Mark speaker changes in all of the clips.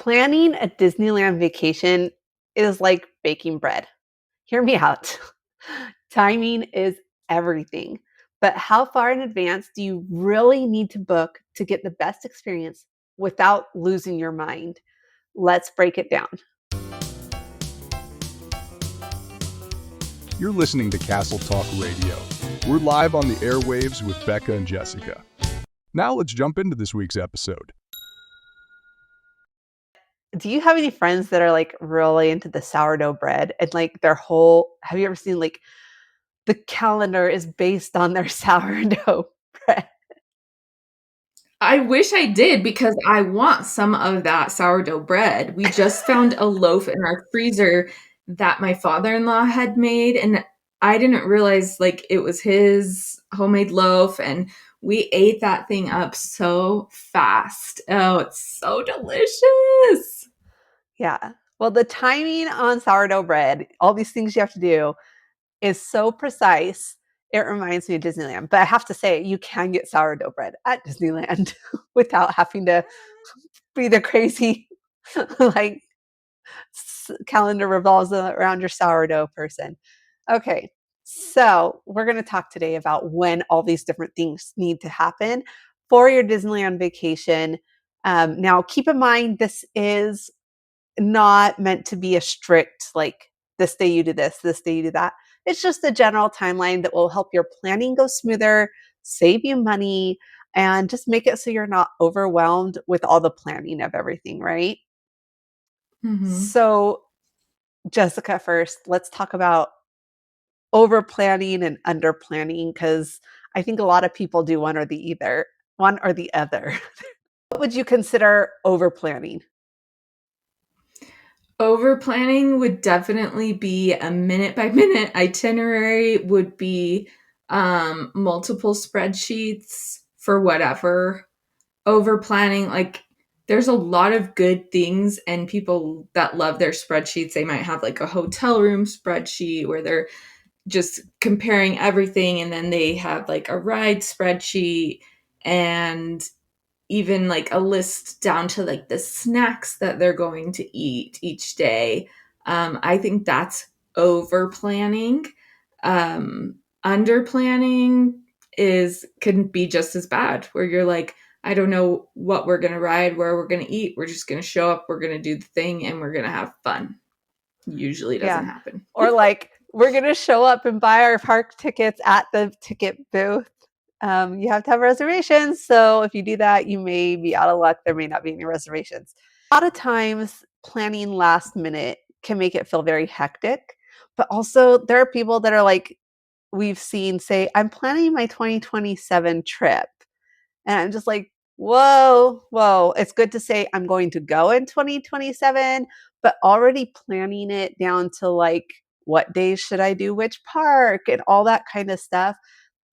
Speaker 1: Planning a Disneyland vacation is like baking bread. Hear me out. Timing is everything. But how far in advance do you really need to book to get the best experience without losing your mind? Let's break it down.
Speaker 2: You're listening to Castle Talk Radio. We're live on the airwaves with Becca and Jessica. Now let's jump into this week's episode.
Speaker 1: Do you have any friends that are like really into the sourdough bread and like their whole, have you ever seen like the calendar is based on their sourdough bread?
Speaker 3: I wish I did because I want some of that sourdough bread. We just found a loaf in our freezer that my father-in-law had made, and I didn't realize like it was his homemade loaf, and we ate that thing up so fast. Oh, it's so delicious.
Speaker 1: Yeah. Well, the timing on sourdough bread, all these things you have to do is so precise. It reminds me of Disneyland. But I have to say, you can get sourdough bread at Disneyland without having to be the crazy like calendar revolves around your sourdough person. Okay. So, we're going to talk today about when all these different things need to happen for your Disneyland vacation. Now, keep in mind, this is not meant to be a strict, like, this day you do this day you do that. It's just a general timeline that will help your planning go smoother, save you money, and just make it so you're not overwhelmed with all the planning of everything, right?
Speaker 3: Mm-hmm.
Speaker 1: So, Jessica, first, let's talk about over planning and under planning because I think a lot of people do one or the other. What would you consider over planning?
Speaker 3: Over planning would definitely be a minute by minute itinerary, would be multiple spreadsheets for whatever. Over planning, like there's a lot of good things, and people that love their spreadsheets, they might have like a hotel room spreadsheet where they're just comparing everything, and then they have like a ride spreadsheet and even like a list down to like the snacks that they're going to eat each day. I think that's over planning. Under planning is can be just as bad, where you're like, I don't know what we're gonna ride, where we're gonna eat. We're just gonna show up, we're gonna do the thing, and we're gonna have fun. Usually doesn't
Speaker 1: Yeah.
Speaker 3: happen.
Speaker 1: Or like, we're going to show up and buy our park tickets at the ticket booth. You have to have reservations. So if you do that, you may be out of luck. There may not be any reservations. A lot of times, planning last minute can make it feel very hectic. But also, there are people that are like, we've seen say, I'm planning my 2027 trip. And I'm just like, whoa, whoa. It's good to say I'm going to go in 2027, but already planning it down to like, what days should I do which park and all that kind of stuff.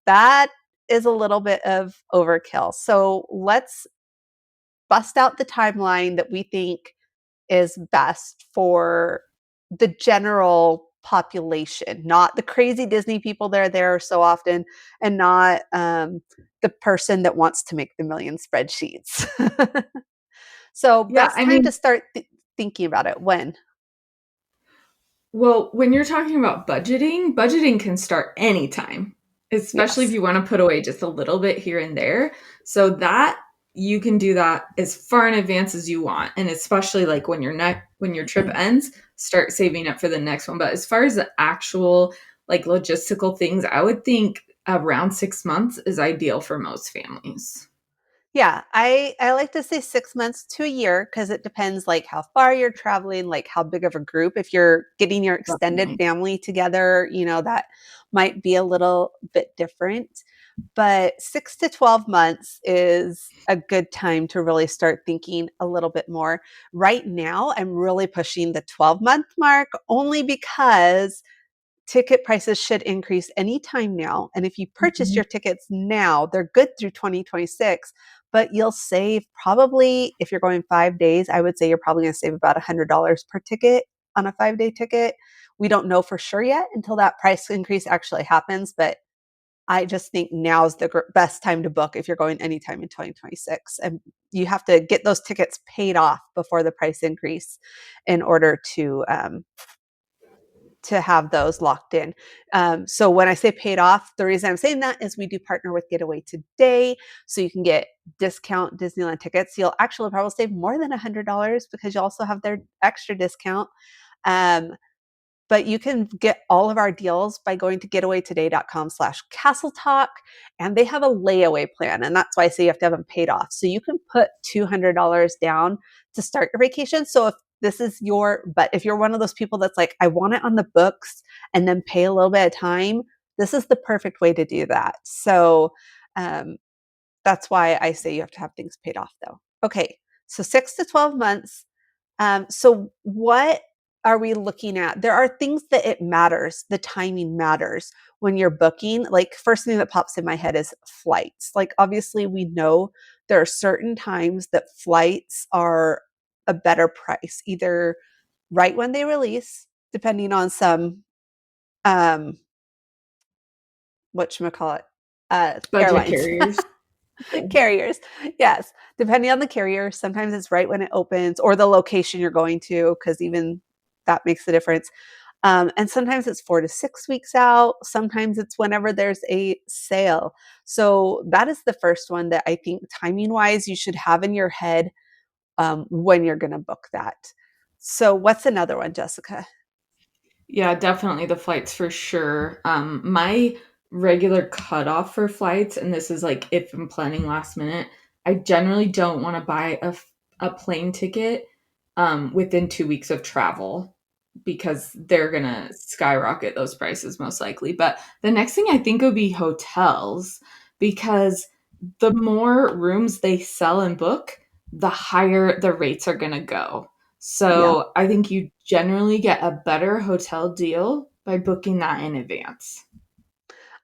Speaker 1: That is a little bit of overkill. So let's bust out the timeline that we think is best for the general population, not the crazy Disney people that are there so often, and not the person that wants to make the million spreadsheets. So,
Speaker 3: Yeah,
Speaker 1: best
Speaker 3: I
Speaker 1: time to
Speaker 3: mean,
Speaker 1: start thinking about it when?
Speaker 3: well, when you're talking about budgeting can start anytime, especially if
Speaker 1: Yes.
Speaker 3: you want to put away just a little bit here and there. So that you can do that as far in advance as you want. And especially like when your trip ends, start saving up for the next one. But as far as the actual like logistical things, I would think around 6 months is ideal for most families.
Speaker 1: Yeah, I like to say 6 months to a year because it depends, like, how far you're traveling, like, how big of a group. If you're getting your extended
Speaker 3: Definitely.
Speaker 1: family together, that might be a little bit different. But 6 to 12 months is a good time to really start thinking a little bit more. Right now, I'm really pushing the 12-month mark only because ticket prices should increase anytime now. And if you purchase
Speaker 3: Mhm.
Speaker 1: your tickets now, they're good through 2026, but you'll save probably, if you're going 5 days, I would say you're probably going to save about $100 per ticket on a 5 day ticket. We don't know for sure yet until that price increase actually happens, but I just think now is the best time to book if you're going anytime in 2026. And you have to get those tickets paid off before the price increase in order to have those locked in. So when I say paid off, the reason I'm saying that is we do partner with Getaway Today, so you can get discount Disneyland tickets. You'll actually probably save more than $100 because you also have their extra discount. Um, but you can get all of our deals by going to getawaytoday.com/castle talk. And they have a layaway plan. And that's why I say you have to have them paid off. So you can put $200 down to start your vacation. So if you're one of those people that's like, I want it on the books and then pay a little bit of time, this is the perfect way to do that. So um, that's why I say you have to have things paid off though. Okay. So 6 to 12 months. So what are we looking at? There are things that it matters. The timing matters when you're booking. Like first thing that pops in my head is flights. Like obviously we know there are certain times that flights are a better price, either right when they release, depending on some um whatchamacallit,
Speaker 3: Budget
Speaker 1: airlines.
Speaker 3: carriers.
Speaker 1: Carriers. Yes. Depending on the carrier, sometimes it's right when it opens or the location you're going to, because even that makes a difference. And sometimes it's 4 to 6 weeks out. Sometimes it's whenever there's a sale. So that is the first one that I think timing wise, you should have in your head when you're going to book that. So what's another one, Jessica?
Speaker 3: Yeah, definitely the flights for sure. My regular cutoff for flights, and this is like if I'm planning last minute, I generally don't want to buy a plane ticket within 2 weeks of travel because they're going to skyrocket those prices most likely. But the next thing I think would be hotels because the more rooms they sell and book, the higher the rates are going to go.
Speaker 1: Yeah,
Speaker 3: So I think you generally get a better hotel deal by booking that in advance.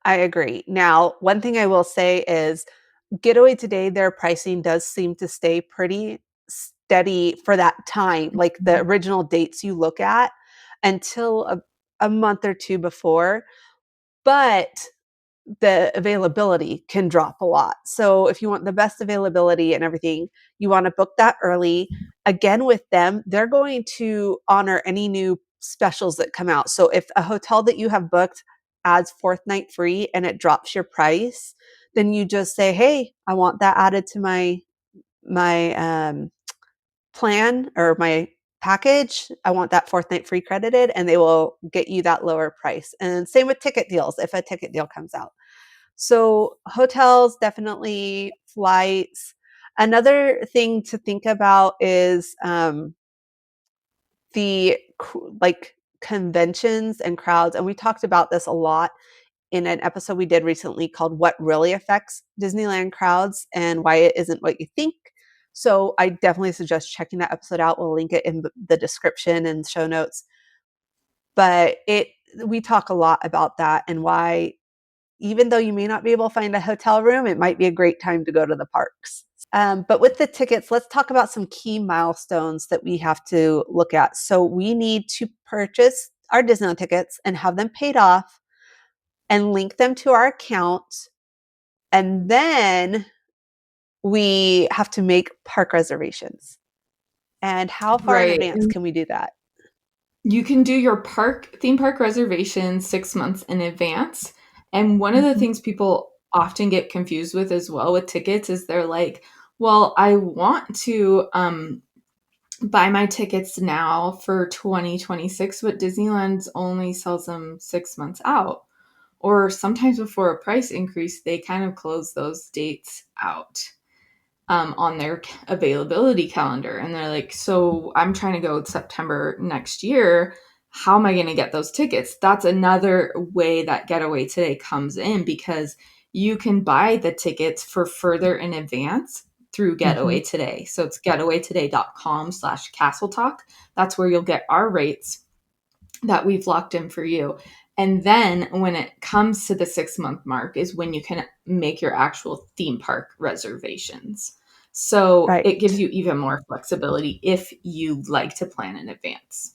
Speaker 1: I agree. Now, one thing I will say is Getaway Today, their pricing does seem to stay pretty steady for that time, like the
Speaker 3: Mhm.
Speaker 1: original dates you look at until a month or two before. But the availability can drop a lot. So if you want the best availability and everything, you want to book that early. Again, with them, they're going to honor any new specials that come out. So if a hotel that you have booked adds fourth night free and it drops your price, then you just say, "Hey, I want that added to my plan or my package. I want that fourth night free credited," and they will get you that lower price. And same with ticket deals if a ticket deal comes out. So hotels, definitely flights. Another thing to think about is the like conventions and crowds. And we talked about this a lot in an episode we did recently called What Really Affects Disneyland Crowds and Why It Isn't What You Think. So I definitely suggest checking that episode out. We'll link it in the description and show notes. But we talk a lot about that and why even though you may not be able to find a hotel room, it might be a great time to go to the parks. But with the tickets, let's talk about some key milestones that we have to look at. So we need to purchase our Disneyland tickets and have them paid off and link them to our account. And then we have to make park reservations. And how far in
Speaker 3: Right.
Speaker 1: advance can we do that?
Speaker 3: You can do your theme park reservations 6 months in advance. And one of the things people often get confused with as well with tickets is they're like, well, I want to buy my tickets now for 2026, but Disneyland only sells them 6 months out. Or sometimes before a price increase, they kind of close those dates out on their availability calendar. And they're like, so I'm trying to go September next year. How am I going to get those tickets? That's another way that Getaway Today comes in because you can buy the tickets for further in advance through
Speaker 1: Mm-hmm.
Speaker 3: Getaway Today. So it's getawaytoday.com/castle talk. That's where you'll get our rates that we've locked in for you. And then when it comes to the 6 month mark is when you can make your actual theme park reservations. So it gives
Speaker 1: Right.
Speaker 3: you even more flexibility if you like to plan in advance.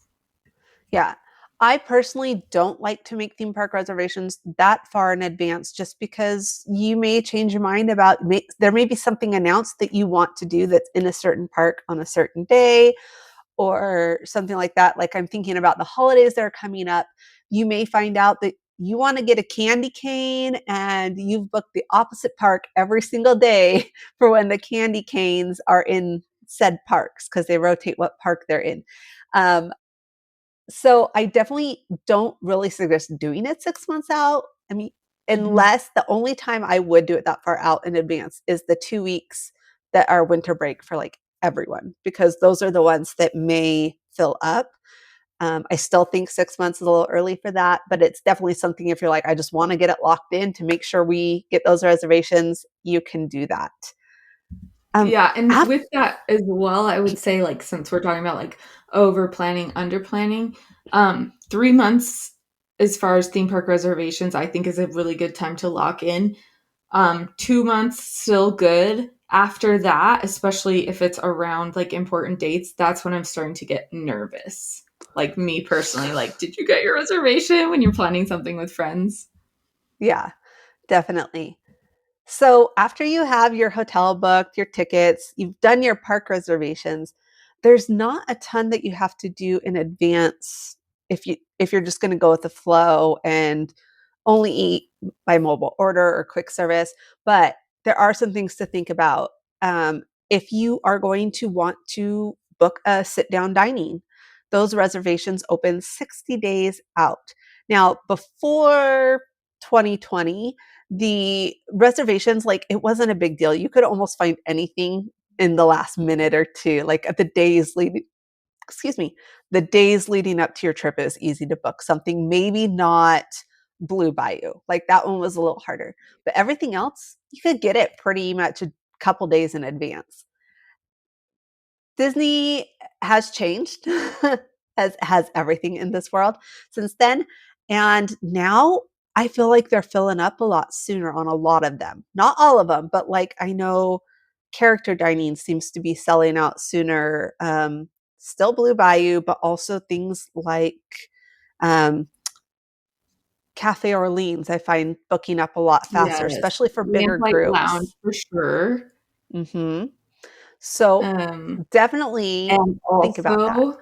Speaker 1: Yeah. I personally don't like to make theme park reservations that far in advance just because you may change your mind about there may be something announced that you want to do that's in a certain park on a certain day or something like that. Like I'm thinking about the holidays that are coming up. You may find out that you want to get a candy cane and you've booked the opposite park every single day for when the candy canes are in said parks because they rotate what park they're in. Um, so I definitely don't really suggest doing it 6 months out. I mean,
Speaker 3: Mhm.
Speaker 1: unless the only time I would do it that far out in advance is the 2 weeks that are winter break for like everyone, because those are the ones that may fill up. I still think 6 months is a little early for that, but it's definitely something if you're like, I just want to get it locked in to make sure we get those reservations, you can do that. Um,
Speaker 3: Yeah, and
Speaker 1: af-
Speaker 3: with that as well, I would say, like, since we're talking about, like, over planning, under planning, 3 months as far as theme park reservations, I think is a really good time to lock in. 2 months, still good. After that, especially if it's around, like, important dates, that's when I'm starting to get nervous. Like, me personally, like, did you get your reservation when you're planning something with friends?
Speaker 1: yeah, definitely. So after you have your hotel booked, your tickets, you've done your park reservations, there's not a ton that you have to do in advance if you're just going to go with the flow and only eat by mobile order or quick service. But there are some things to think about. If you are going to want to book a sit down dining, those reservations open 60 days out. Now, before 2020, the reservations, like it wasn't a big deal. You could almost find anything in the last minute or two, like at the days leading, excuse me, the days leading up to your trip. Is easy to book something, maybe not Blue Bayou. Like that one was a little harder, but everything else, you could get it pretty much a couple days in advance. Disney has changed, as has everything in this world since then. And now I feel like they're filling up a lot sooner on a lot of them. Not all of them, but like I know character dining seems to be selling out sooner. Still Blue Bayou, but also things like um, Cafe Orleans, I find booking up a lot faster,
Speaker 3: Yes.
Speaker 1: especially for bigger
Speaker 3: Lamplight Lounge
Speaker 1: groups.
Speaker 3: for sure.
Speaker 1: hmm So
Speaker 3: Um,
Speaker 1: definitely
Speaker 3: and
Speaker 1: think about that.
Speaker 3: also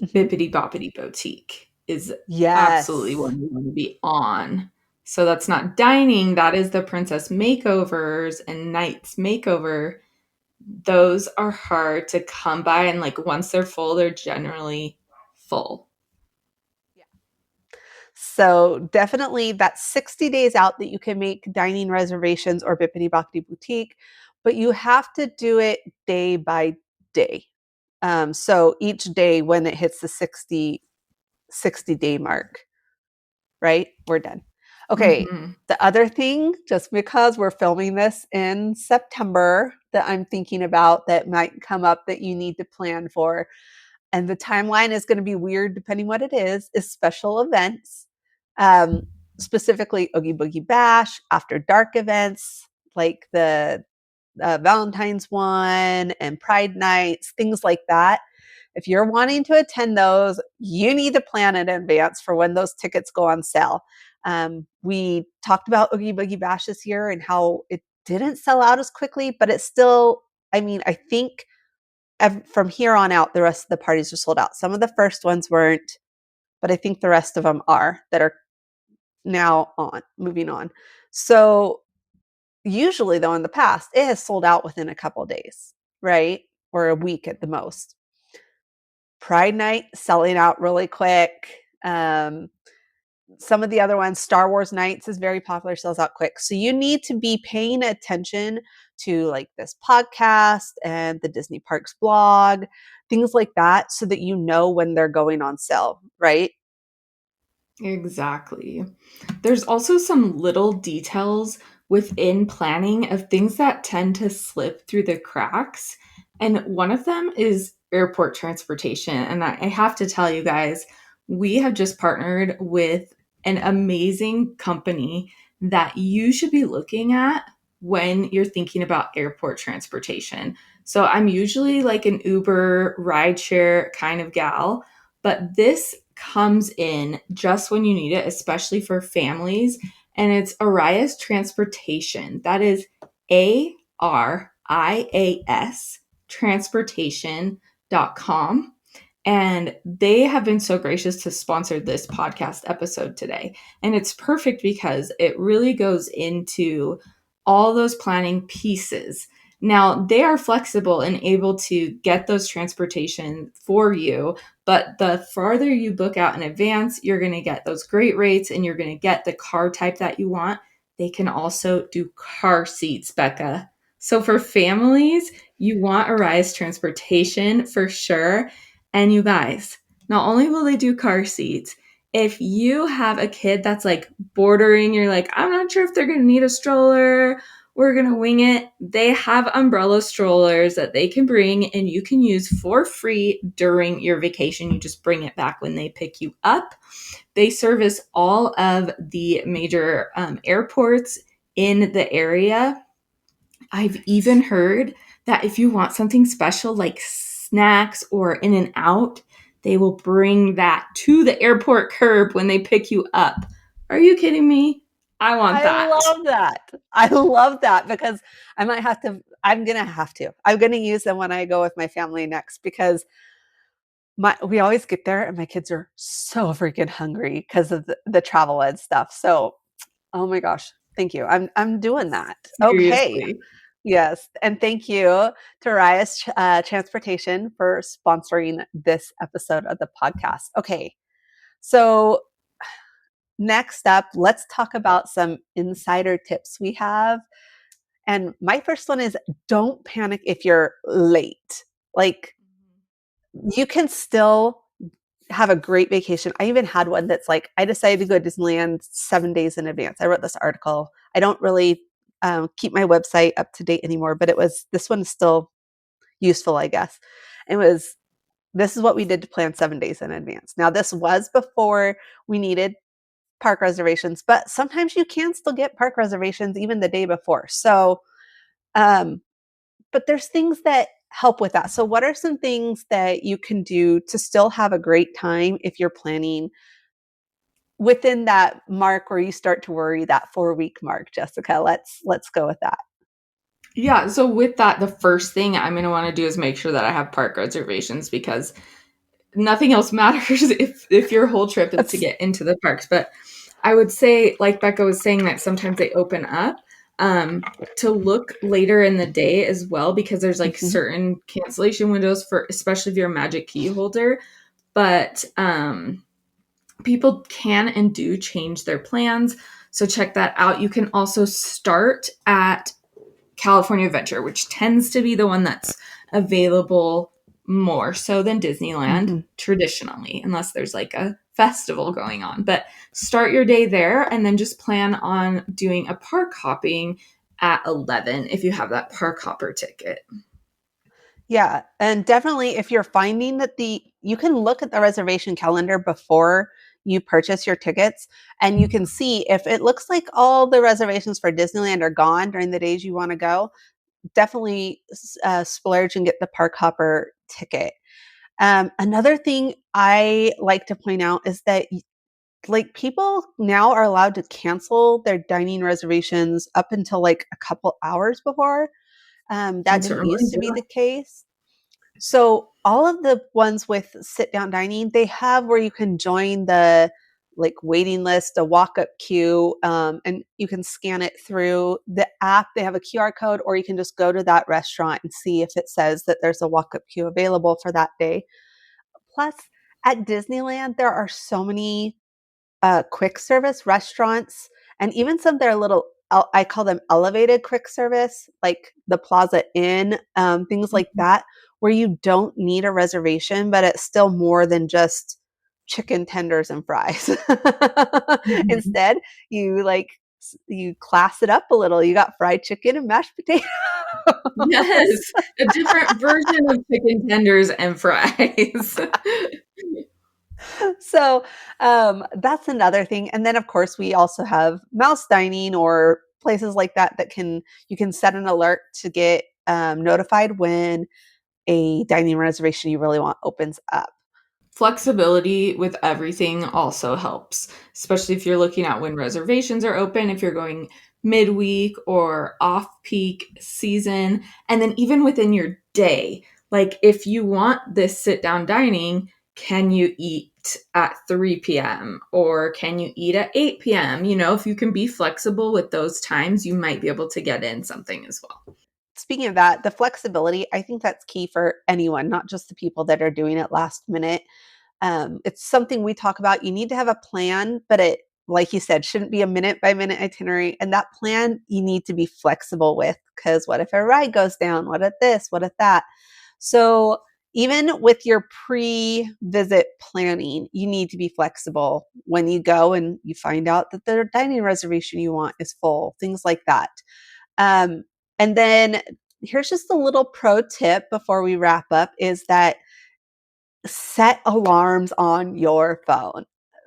Speaker 1: Mhm.
Speaker 3: Bippity Boppity Boutique is absolutely
Speaker 1: Yes.
Speaker 3: one you want to be on. So that's not dining, that is the princess makeovers and knight's makeover. Those are hard to come by, and like once they're full, they're generally full.
Speaker 1: Yeah. So definitely that's 60 days out that you can make dining reservations or Bippity Boppity Boutique, but you have to do it day by day. So each day when it hits the 60 day mark, right? We're done. Okay.
Speaker 3: Mhm.
Speaker 1: The other thing, just because we're filming this in September, that I'm thinking about that might come up that you need to plan for, and the timeline is going to be weird depending what it is special events, um, specifically Oogie Boogie Bash, after dark events like the Valentine's one and Pride nights, things like that. If you're wanting to attend those, you need to plan in advance for when those tickets go on sale. We talked about Oogie Boogie Bash this year and how it didn't sell out as quickly, but it's still, I mean, I think from here on out, the rest of the parties are sold out. Some of the first ones weren't, but I think the rest of them are that are now on, moving on. So usually, though, in the past, it has sold out within a couple days, right? Or a week at the most. Pride Night selling out really quick. Some of the other ones, Star Wars Nights is very popular, sells out quick. So you need to be paying attention to like this podcast and the Disney Parks blog, things like that, so that you know when they're going on sale, right?
Speaker 3: Exactly. There's also some little details within planning of things that tend to slip through the cracks. And one of them is airport transportation. And I have to tell you guys, we have just partnered with an amazing company that you should be looking at when you're thinking about airport transportation. So I'm usually like an Uber rideshare kind of gal, but this comes in just when you need it, especially for families. And it's Arias Transportation. That is ARIAS transportation.com. And they have been so gracious to sponsor this podcast episode today. And it's perfect because it really goes into all those planning pieces. Now, they are flexible and able to get those transportation for you, but the farther you book out in advance, you're going to get those great rates and you're going to get the car type that you want. They can also do car seats, Becca. So for families, you want Arias Transportation for sure. And you guys, not only will they do car seats, if you have a kid that's like bordering, you're like, I'm not sure if they're going to need a stroller, we're going to wing it. They have umbrella strollers that they can bring and you can use for free during your vacation. You just bring it back when they pick you up. They service all of the major airports in the area. I've even heard that if you want something special like snacks or in and out, they will bring that to the airport curb when they pick you up. Are you kidding me? I want that.
Speaker 1: love that. I love that because I'm going to use them when I go with my family next because we always get there and my kids are so freaking hungry because of the travel ed stuff. So, oh my gosh, thank you. I'm doing that. Okay.
Speaker 3: Seriously.
Speaker 1: Yes. And thank you to Rias Transportation for sponsoring this episode of the podcast. Okay. So next up, let's talk about some insider tips we have. And my first one is don't panic if you're late. Like you can still have a great vacation. I even had one that's like, I decided to go to Disneyland 7 days in advance. I wrote this article. I don't really keep my website up to date anymore, but this one is still useful, I guess. This is what we did to plan 7 days in advance. Now, this was before we needed park reservations, but sometimes you can still get park reservations even the day before. So, but there's things that help with that. So what are some things that you can do to still have a great time if you're planning within that mark where you start to worry, that 4-week mark, Jessica? Let's go with that.
Speaker 3: Yeah, so with that, the first thing I'm going to want to do is make sure that I have park reservations because nothing else matters if your whole trip is to get into the parks. But I would say, like Becca was saying, that sometimes they open up to look later in the day as well because there's like certain cancellation windows for, especially if you're a Magic Key holder. But people can and do change their plans. So check that out. You can also start at California Adventure, which tends to be the one that's available more so than Disneyland traditionally, unless there's like a festival going on. But start your day there and then just plan on doing a park hopping at 11 if you have that park hopper ticket.
Speaker 1: Yeah, and definitely if you're finding that you can look at the reservation calendar before you purchase your tickets and you can see if it looks like all the reservations for Disneyland are gone during the days you want to go, definitely splurge and get the park hopper ticket. Another thing I like to point out is that like people now are allowed to cancel their dining reservations up until like a couple hours before. That didn't used to be the case. So all of the ones with sit down dining, they have where you can join the like waiting list, a walk up queue, and you can scan it through the app. They have a QR code, or you can just go to that restaurant and see if it says that there's a walk up queue available for that day. Plus, at Disneyland, there are so many quick service restaurants and even some that are little, I call them elevated quick service, like the Plaza Inn, things like that, where you don't need a reservation, but it's still more than just chicken tenders and fries. Instead, you class it up a little. You got fried chicken and mashed potatoes.
Speaker 3: Yes, a different version of chicken tenders and fries.
Speaker 1: So that's another thing. And then of course we also have mouse dining or places like that you can set an alert to get notified when a dining reservation you really want opens up.
Speaker 3: Flexibility with everything also helps, especially if you're looking at when reservations are open, if you're going midweek or off-peak season, and then even within your day. Like if you want this sit-down dining, can you eat at 3 p.m. or can you eat at 8 p.m.? You know, if you can be flexible with those times, you might be able to get in something as well.
Speaker 1: Speaking of that, the flexibility, I think that's key for anyone, not just the people that are doing it last minute. It's something we talk about. You need to have a plan, but it, like you said, shouldn't be a minute by minute itinerary. And that plan you need to be flexible with, because what if a ride goes down? What if this? What if that? So even with your pre-visit planning, you need to be flexible when you go and you find out that the dining reservation you want is full, things like that. Um, and then here's just a little pro tip before we wrap up is that set alarms on your phone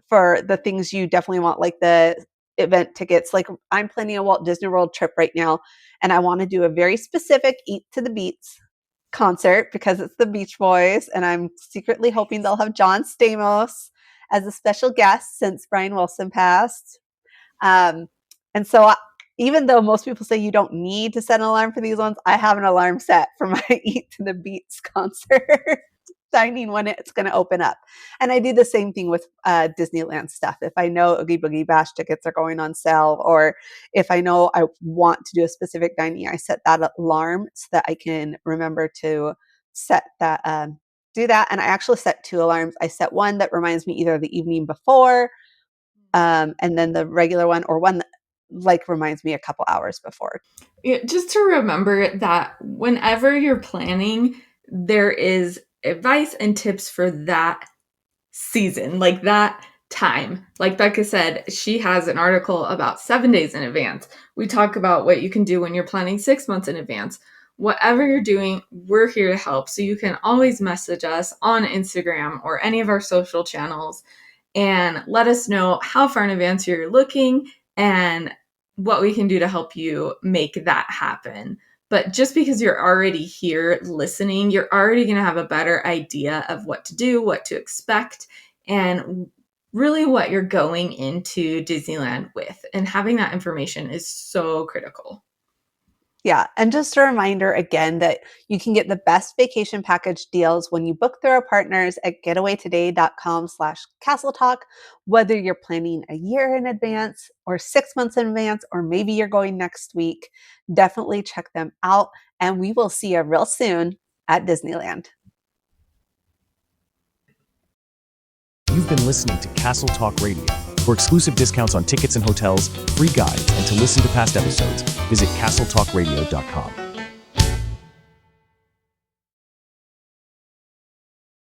Speaker 1: for the things you definitely want, like the event tickets. Like I'm planning a Walt Disney World trip right now, and I want to do a very specific Eat to the Beats concert because it's the Beach Boys, and I'm secretly hoping they'll have John Stamos as a special guest since Brian Wilson passed. Um, and so even though most people say you don't need to set an alarm for these ones, I have an alarm set for my Eat to the Beats concert dining when it's going to open up. And I do the same thing with Disneyland stuff. If I know Oogie Boogie Bash tickets are going on sale, or if I know I want to do a specific dining, I set that alarm so that I can remember to set that, do that. And I actually set 2 alarms. I set one that reminds me either the evening before, and then the regular one, or one that like reminds me a couple hours before.
Speaker 3: Just to remember that whenever you're planning, there is advice and tips for that season, like that time. Like Becca said, she has an article about 7 days in advance. We talk about what you can do when you're planning 6 months in advance. Whatever you're doing, we're here to help. So you can always message us on Instagram or any of our social channels and let us know how far in advance you're looking and what we can do to help you make that happen. But just because you're already here listening, you're already going to have a better idea of what to do, what to expect, and really what you're going into Disneyland with. And having that information is so critical.
Speaker 1: Yeah. And just a reminder again that you can get the best vacation package deals when you book through our partners at getawaytoday.com/castletalk. Whether you're planning a year in advance or 6 months in advance, or maybe you're going next week, definitely check them out. And we will see you real soon at Disneyland.
Speaker 4: You've been listening to Castle Talk Radio. For exclusive discounts on tickets and hotels, free guides, and to listen to past episodes, visit castletalkradio.com.